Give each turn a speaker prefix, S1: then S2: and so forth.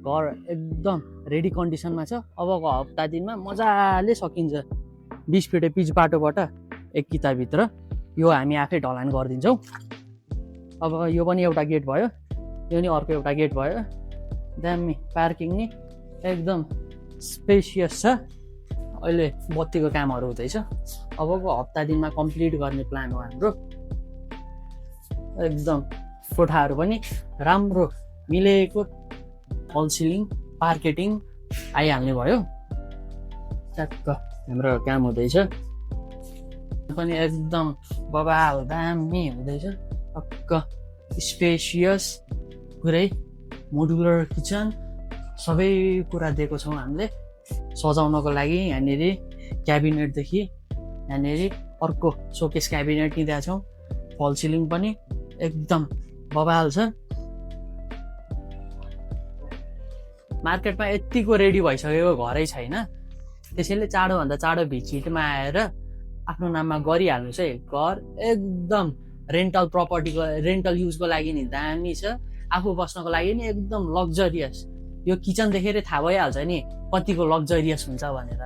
S1: घर एकदम रेडी कन्डिसनमा छ। अबको हप्ता दिनमा मजाले सकिन्छ। 20 फिटे पिच बाटोबाट एक किताभित्र यो हामी आफै ढलान गरिदिन्छौँ। अब यो पनि एउटा गेट भयो, यो नि अर्को एउटा गेट भयो। दामी पार्किङ नि एकदम स्पेसियस छ। अहिले बत्तीको कामहरू हुँदैछ। अबको हप्ता दिनमा कम्प्लिट गर्ने प्लान हो हाम्रो। एकदम कोठाहरू पनि राम्रो मिलेको, फल सिलिङ पार्केटिङ आइहाल्ने भयो। ट्याक्क हाम्रो काम हुँदैछ पनि एकदम बबाल दामी हुँदैछ। टक्क स्पेसियस पुरै मोडुलर किचन सबै कुरा दिएको छौँ हामीले सजाउनको लागि। यहाँनिर क्याबिनेटदेखि यहाँनिर अर्को सोकेस क्याबिनेट नि दिएको छौँ। फल सिलिङ पनि एकदम बबाल छ। मार्केटमा यतिको रेडी भइसकेको घरै छैन, त्यसैले चाँडोभन्दा चाँडो भिजिटमा आएर आफ्नो नाममा गरिहाल्नु चाहिँ। घर एकदम रेन्टल प्रपर्टीको रेन्टल युजको लागि नि दामी छ, आफू बस्नको लागि नि एकदम लग्जरियस। यो किचन देखेर थाहा भइहाल्छ नि कतिको लग्जरियस हुन्छ भनेर।